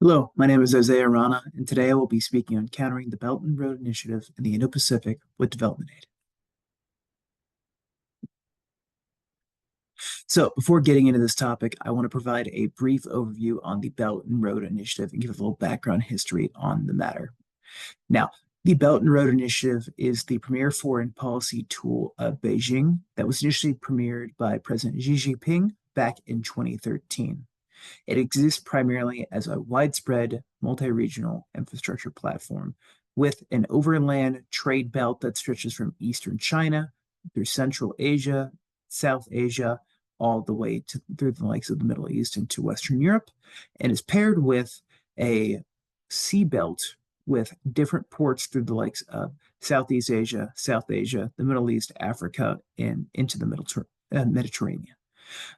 Hello, my name is Isaiah Rana, and today I will be speaking on countering the Belt and Road Initiative in the Indo-Pacific with development aid. So, before getting into this topic, I want to provide a brief overview on the Belt and Road Initiative and give a little background history on the matter. Now, the Belt and Road Initiative is the premier foreign policy tool of Beijing that was initially premiered by President Xi Jinping back in 2013. It exists primarily as a widespread multi-regional infrastructure platform with an overland trade belt that stretches from eastern China through Central Asia, South Asia, all the way through the likes of the Middle East into Western Europe, and is paired with a sea belt with different ports through the likes of Southeast Asia, South Asia, the Middle East, Africa, and into the Mediterranean.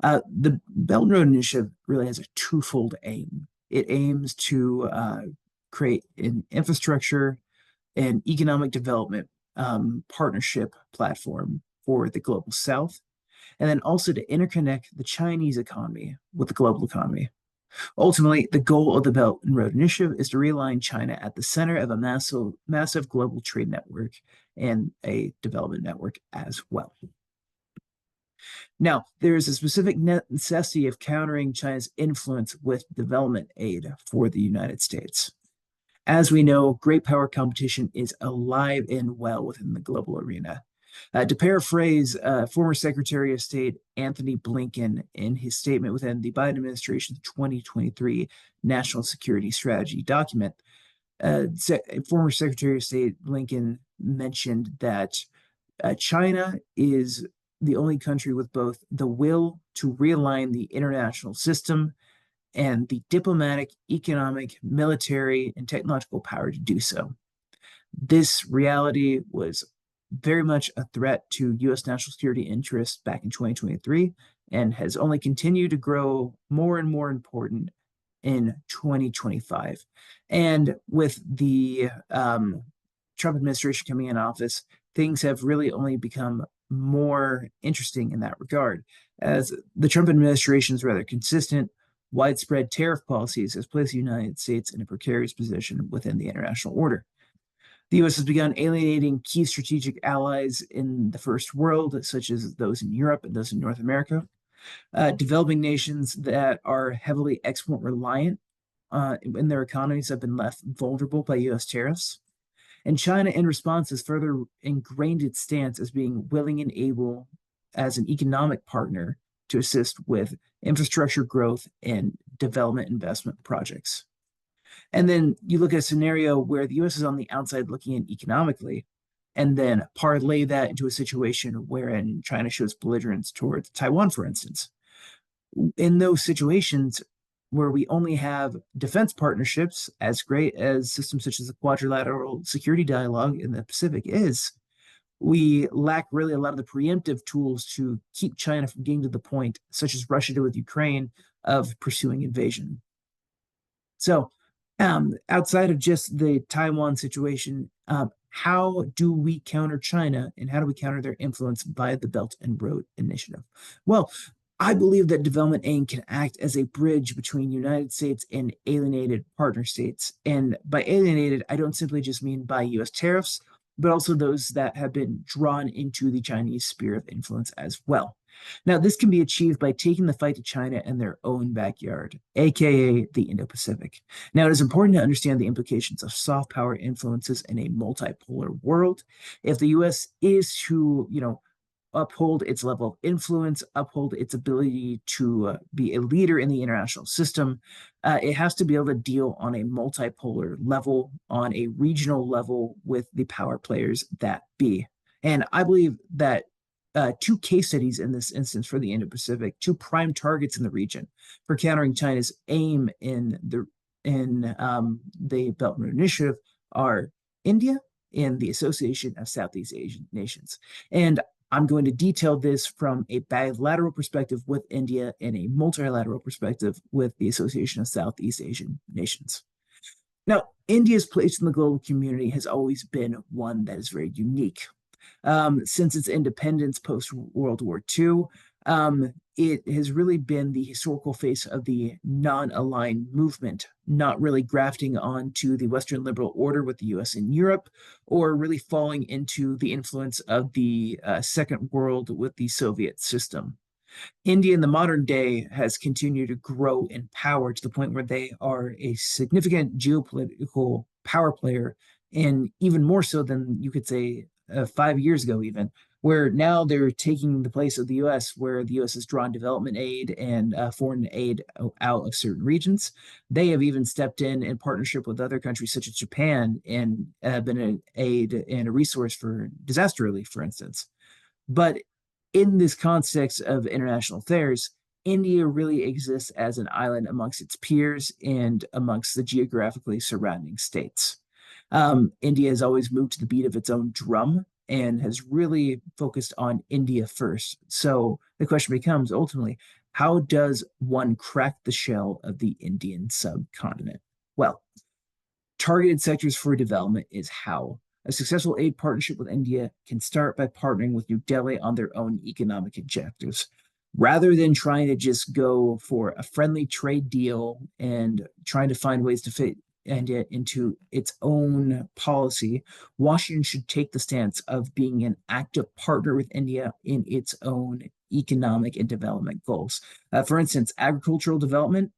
The Belt and Road Initiative really has a twofold aim. It aims to create an infrastructure and economic development partnership platform for the global South, and then also to interconnect the Chinese economy with the global economy. Ultimately, the goal of the Belt and Road Initiative is to realign China at the center of a massive global trade network and a development network as well. Now, there is a specific necessity of countering China's influence with development aid for the United States. As we know, great power competition is alive and well within the global arena. To paraphrase former Secretary of State Antony Blinken in his statement within the Biden administration's 2023 National Security Strategy document, former Secretary of State Blinken mentioned that China is the only country with both the will to realign the international system and the diplomatic, economic, military, and technological power to do so. This reality was very much a threat to U.S. national security interests back in 2023 and has only continued to grow more and more important in 2025. And with the Trump administration coming in office, things have really only become more interesting in that regard, as the Trump administration's rather consistent, widespread tariff policies has placed the United States in a precarious position within the international order. The U.S. has begun alienating key strategic allies in the first world, such as those in Europe and those in North America. Developing nations that are heavily export reliant in their economies have been left vulnerable by U.S. tariffs. And China, in response, has further ingrained its stance as being willing and able as an economic partner to assist with infrastructure growth and development investment projects. And then you look at a scenario where the US is on the outside looking in economically, and then parlay that into a situation wherein China shows belligerence towards Taiwan, for instance. In those situations where we only have defense partnerships, as great as systems such as the Quadrilateral Security Dialogue in the Pacific is, we lack really a lot of the preemptive tools to keep China from getting to the point, such as Russia did with Ukraine, of pursuing invasion. So, outside of just the Taiwan situation, how do we counter China and how do we counter their influence by the Belt and Road Initiative? Well, I believe that development aid can act as a bridge between United States and alienated partner states. And by alienated, I don't simply just mean by US tariffs, but also those that have been drawn into the Chinese sphere of influence as well. Now, this can be achieved by taking the fight to China in their own backyard, aka the Indo-Pacific. Now, it is important to understand the implications of soft power influences in a multipolar world. If the US is to, uphold its level of influence, uphold its ability to be a leader in the international system, it has to be able to deal on a multipolar level, on a regional level with the power players that be. And I believe that two case studies in this instance for the Indo-Pacific, two prime targets in the region for countering China's aim in the Belt and Road Initiative are India and the Association of Southeast Asian Nations. And I'm going to detail this from a bilateral perspective with India and a multilateral perspective with the Association of Southeast Asian Nations. Now, India's place in the global community has always been one that is very unique. Since its independence post World War II, It has really been the historical face of the non-aligned movement, not really grafting onto the Western liberal order with the US and Europe, or really falling into the influence of the Second World with the Soviet system. India in the modern day has continued to grow in power to the point where they are a significant geopolitical power player, and even more so than you could say 5 years ago, even, where now they're taking the place of the US, where the US has drawn development aid and foreign aid out of certain regions. They have even stepped in partnership with other countries such as Japan and been an aid and a resource for disaster relief, for instance. But in this context of international affairs, India really exists as an island amongst its peers and amongst the geographically surrounding states. India has always moved to the beat of its own drum and has really focused on India first. So the question becomes ultimately, how does one crack the shell of the Indian subcontinent? Well, targeted sectors for development is how. A successful aid partnership with India can start by partnering with New Delhi on their own economic objectives. Rather than trying to just go for a friendly trade deal and trying to find ways to fit India into its own policy, Washington should take the stance of being an active partner with India in its own economic and development goals. For instance, agricultural development,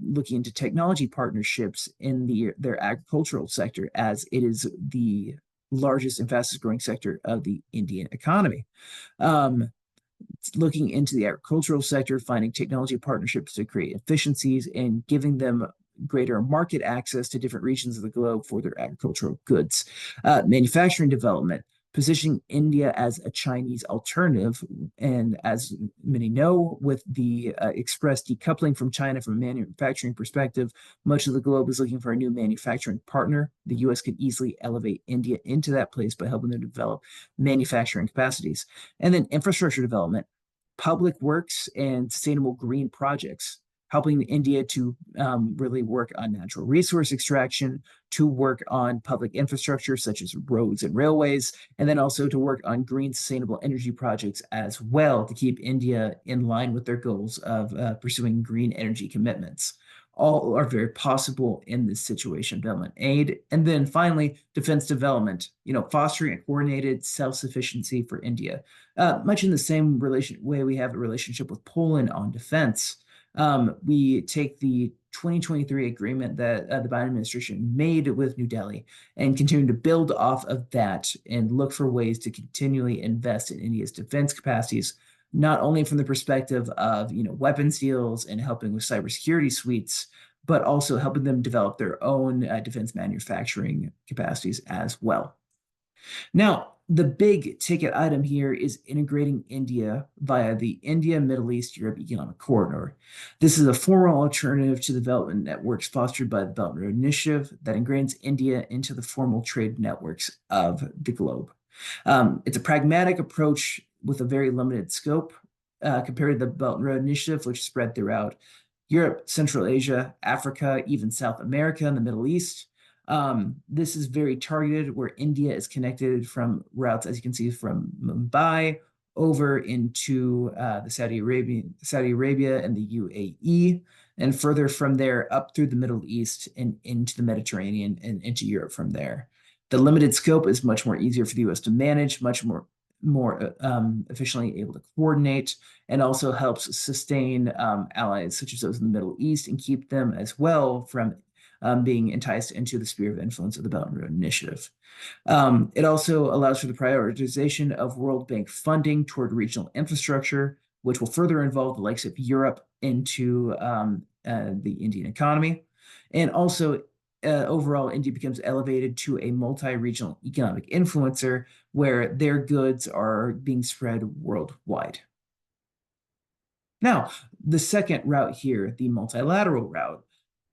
looking into technology partnerships in their agricultural sector, as it is the largest and fastest growing sector of the Indian economy. Um, Looking into the agricultural sector, finding technology partnerships to create efficiencies and giving them greater market access to different regions of the globe for their agricultural goods. Manufacturing development, positioning India as a Chinese alternative. And as many know, with the express decoupling from China from a manufacturing perspective, much of the globe is looking for a new manufacturing partner. The US could easily elevate India into that place by helping them develop manufacturing capacities. And then infrastructure development, public works and sustainable green projects, helping India to really work on natural resource extraction, to work on public infrastructure such as roads and railways, and then also to work on green sustainable energy projects as well to keep India in line with their goals of pursuing green energy commitments. All are very possible in this situation, development aid. And then finally, defense development, fostering a coordinated self-sufficiency for India. Much in the same way we have a relationship with Poland on defense. We take the 2023 agreement that the Biden administration made with New Delhi and continue to build off of that and look for ways to continually invest in India's defense capacities, not only from the perspective of weapons deals and helping with cybersecurity suites, but also helping them develop their own defense manufacturing capacities as well. Now, the big ticket item here is integrating India via the India Middle East Europe Economic Corridor. This is a formal alternative to the development networks fostered by the Belt and Road Initiative that ingrains India into the formal trade networks of the globe. It's a pragmatic approach with a very limited scope compared to the Belt and Road Initiative, which is spread throughout Europe, Central Asia, Africa, even South America, and the Middle East. This is very targeted, where India is connected from routes, as you can see, from Mumbai over into the Saudi Arabia and the UAE, and further from there up through the Middle East and into the Mediterranean and into Europe from there. The limited scope is much more easier for the U.S. to manage, much more efficiently able to coordinate, and also helps sustain allies such as those in the Middle East and keep them as well from being enticed into the sphere of influence of the Belt and Road Initiative. It also allows for the prioritization of World Bank funding toward regional infrastructure, which will further involve the likes of Europe into the Indian economy. And also, overall, India becomes elevated to a multi-regional economic influencer where their goods are being spread worldwide. Now, the second route here, the multilateral route,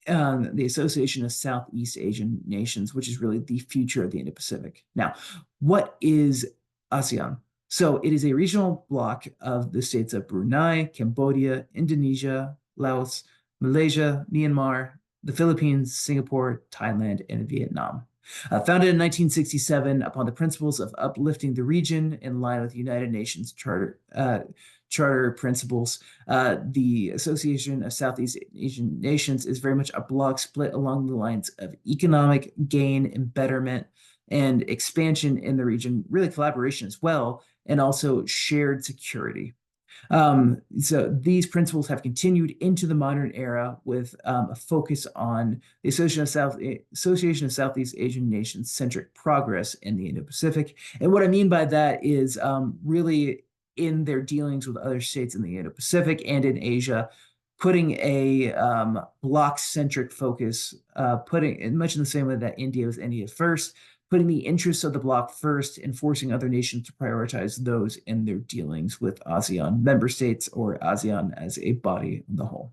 the Association of Southeast Asian Nations, which is really the future of the Indo-Pacific. Now, what is ASEAN? So it is a regional bloc of the states of Brunei, Cambodia, Indonesia, Laos, Malaysia, Myanmar, the Philippines, Singapore, Thailand, and Vietnam. Founded in 1967 upon the principles of uplifting the region in line with the United Nations Charter charter principles. The Association of Southeast Asian Nations is very much a bloc split along the lines of economic gain and betterment and expansion in the region, really collaboration as well, and also shared security. So these principles have continued into the modern era with a focus on the Association of Southeast Asian Nations centric progress in the Indo-Pacific. And what I mean by that is really in their dealings with other states in the Indo-Pacific and in Asia, putting a bloc-centric focus, putting in much in the same way that India was India first, putting the interests of the bloc first and forcing other nations to prioritize those in their dealings with ASEAN member states or ASEAN as a body of the whole.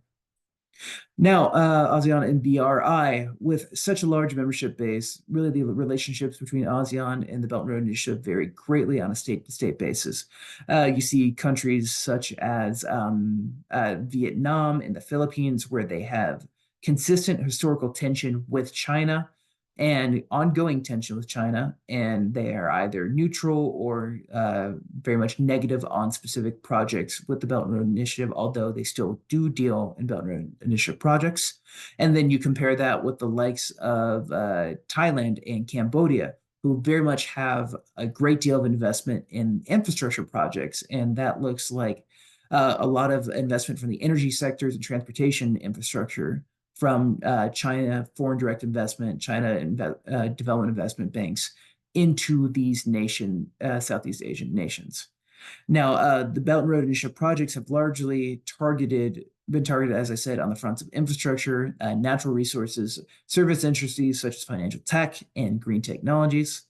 Now, ASEAN and BRI, with such a large membership base, really the relationships between ASEAN and the Belt and Road Initiative vary greatly on a state-to-state basis. You see countries such as Vietnam and the Philippines, where they have consistent historical tension with China and ongoing tension with China, and they are either neutral or very much negative on specific projects with the Belt and Road Initiative, although they still do deal in Belt and Road Initiative projects. And then you compare that with the likes of Thailand and Cambodia, who very much have a great deal of investment in infrastructure projects, and that looks like a lot of investment from the energy sectors and transportation infrastructure from China foreign direct investment, China development investment banks into these Southeast Asian nations. Now, the Belt and Road Initiative projects have largely been targeted, as I said, on the fronts of infrastructure, natural resources, service industries such as financial tech and green technologies.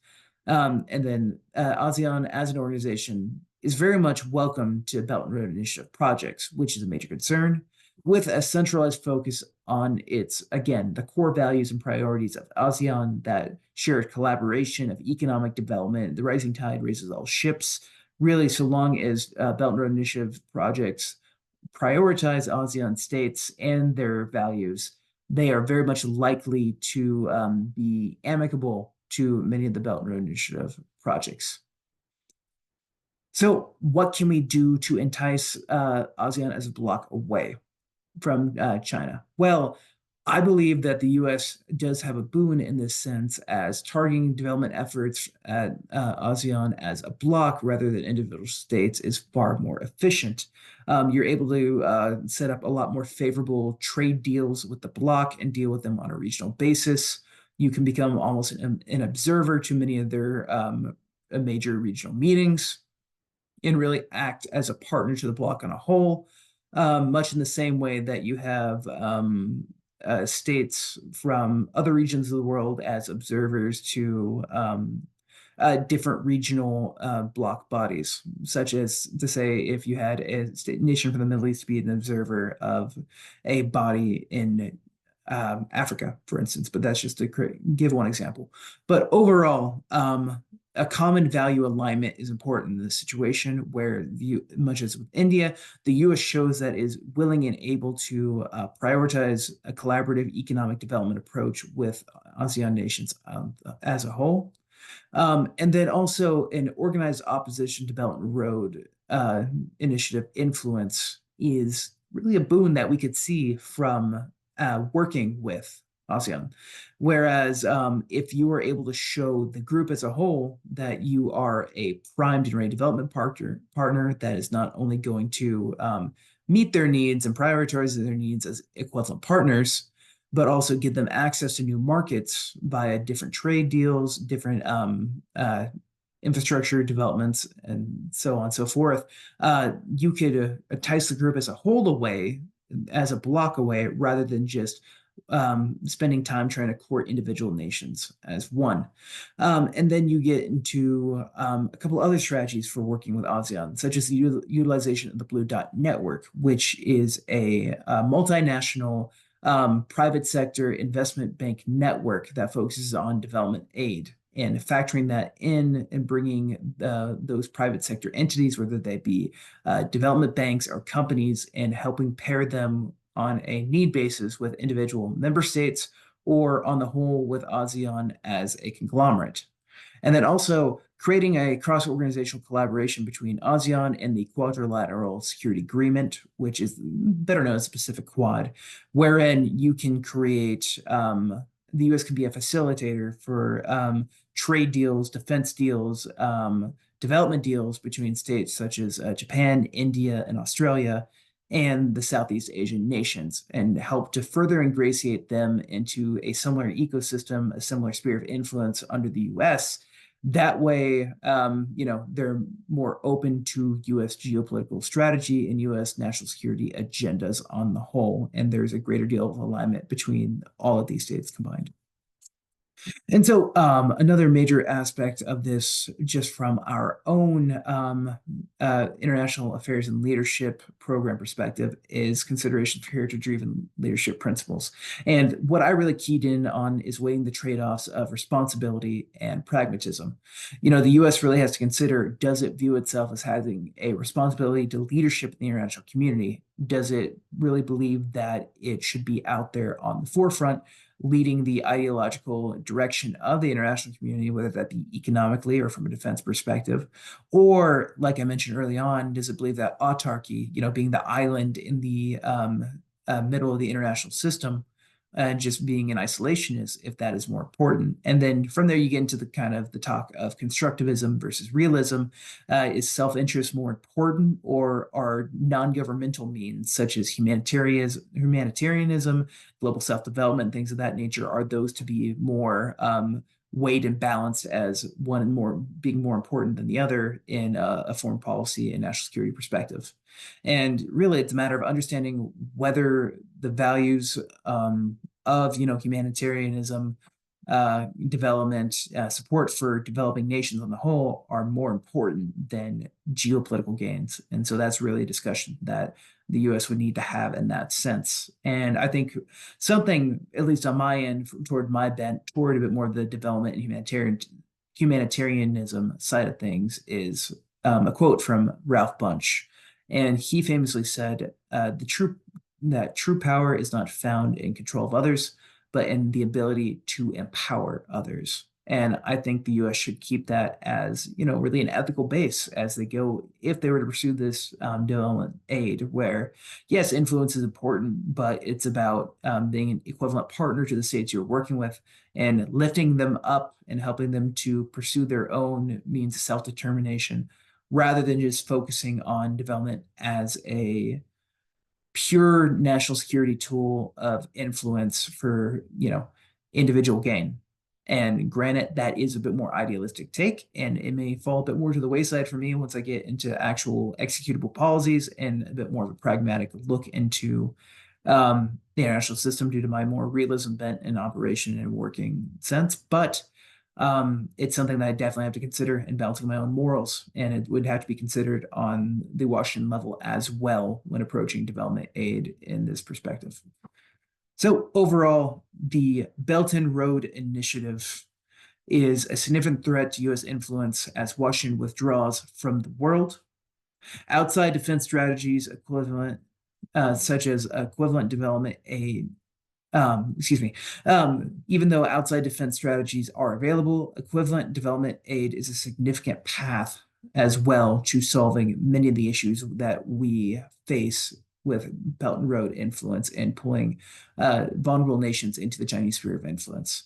And then ASEAN as an organization is very much welcome to Belt and Road Initiative projects, which is a major concern, with a centralized focus on its, again, the core values and priorities of ASEAN, that shared collaboration of economic development. The rising tide raises all ships. Really, so long as Belt and Road Initiative projects prioritize ASEAN states and their values, they are very much likely to be amicable to many of the Belt and Road Initiative projects. So what can we do to entice ASEAN as a bloc away from China? Well, I believe that the U.S. does have a boon in this sense, as targeting development efforts at ASEAN as a bloc rather than individual states is far more efficient. You're able to set up a lot more favorable trade deals with the bloc and deal with them on a regional basis. You can become almost an observer to many of their major regional meetings and really act as a partner to the bloc on a whole. Much in the same way that you have states from other regions of the world as observers to different regional bloc bodies, such as to say if you had a nation from the Middle East be an observer of a body in Africa, for instance, but that's just to give one example. But overall, a common value alignment is important in this situation where, much as with India, the U.S. shows that is willing and able to prioritize a collaborative economic development approach with ASEAN nations as a whole. And then also an organized opposition to Belt and Road Initiative influence is really a boon that we could see from working with ASEAN. Whereas if you are able to show the group as a whole that you are a primed and ready development partner that is not only going to meet their needs and prioritize their needs as equivalent partners, but also give them access to new markets via different trade deals, different infrastructure developments, and so on and so forth, you could entice the group as a whole away, as a block away, rather than just spending time trying to court individual nations as one. And then you get into a couple other strategies for working with ASEAN, such as the utilization of the Blue Dot Network, which is a multinational private sector investment bank network that focuses on development aid, and factoring that in and bringing those private sector entities, whether they be development banks or companies, and helping pair them on a need basis with individual member states or on the whole with ASEAN as a conglomerate. And then also creating a cross-organizational collaboration between ASEAN and the Quadrilateral Security Agreement, which is better known as the Pacific Quad, wherein you can create, the US can be a facilitator for trade deals, defense deals, development deals between states such as Japan, India, and Australia, and the Southeast Asian nations, and help to further ingratiate them into a similar ecosystem, a similar sphere of influence under the US. That way, they're more open to US geopolitical strategy and US national security agendas on the whole. And there's a greater deal of alignment between all of these states combined. And so, another major aspect of this, just from our own international affairs and leadership program perspective, is consideration for heritage-driven leadership principles. And what I really keyed in on is weighing the trade-offs of responsibility and pragmatism. The U.S. really has to consider, does it view itself as having a responsibility to leadership in the international community? Does it really believe that it should be out there on the forefront, leading the ideological direction of the international community, whether that be economically or from a defense perspective? Or, like I mentioned early on, does it believe that autarky, being the island in the middle of the international system, and just being in isolation, is if that is more important? And then from there you get into the kind of the talk of constructivism versus realism. Is self-interest more important, or are non-governmental means such as humanitarianism, global self-development, things of that nature, are those to be more weighed and balanced as one more being more important than the other in a foreign policy and national security perspective? And really, it's a matter of understanding whether the values of humanitarianism, development, support for developing nations on the whole, are more important than geopolitical gains. And so that's really a discussion that the U.S. would need to have in that sense. And I think something, at least on my end, toward my bent toward a bit more of the development and humanitarianism side of things, is a quote from Ralph Bunche. And he famously said, that true power is not found in control of others, but in the ability to empower others. And I think the U.S. should keep that as, really an ethical base as they go, if they were to pursue this development aid, where, yes, influence is important, but it's about being an equivalent partner to the states you're working with, and lifting them up and helping them to pursue their own means of self-determination, rather than just focusing on development as a pure national security tool of influence for, individual gain. And granted, that is a bit more idealistic take, and it may fall a bit more to the wayside for me once I get into actual executable policies and a bit more of a pragmatic look into the international system, due to my more realism bent in operation and working sense. But it's something that I definitely have to consider in balancing my own morals, and it would have to be considered on the Washington level as well when approaching development aid in this perspective. So overall, the Belt and Road Initiative is a significant threat to U.S. influence as Washington withdraws from the world. Outside defense strategies equivalent, such as equivalent development aid, even though outside defense strategies are available, equivalent development aid is a significant path as well to solving many of the issues that we face with Belt and Road influence and pulling vulnerable nations into the Chinese sphere of influence.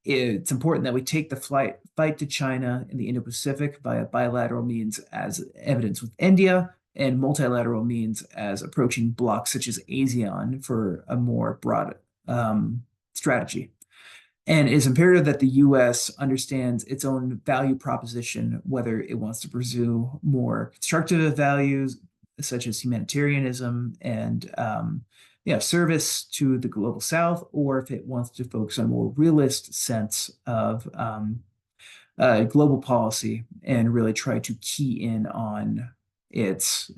It's important that we take the fight to China in the Indo-Pacific via bilateral means, as evidence with India, and multilateral means as approaching blocs such as ASEAN for a more broad strategy. And it is imperative that the U.S. understands its own value proposition, whether it wants to pursue more constructive values such as humanitarianism and service to the global South, or if it wants to focus on a more realist sense of global policy and really try to key in on its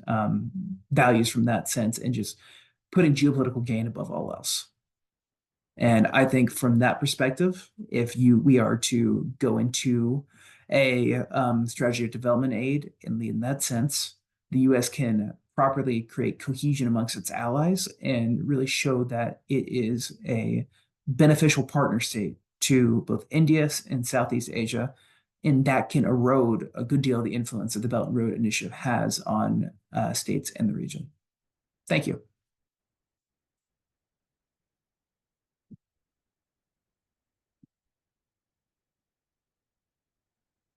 values from that sense, and just putting geopolitical gain above all else. And I think from that perspective, if we are to go into a strategy of development aid and lead in that sense, the U.S. can properly create cohesion amongst its allies and really show that it is a beneficial partner state to both India and Southeast Asia, and that can erode a good deal of the influence that the Belt and Road Initiative has on states and the region. Thank you.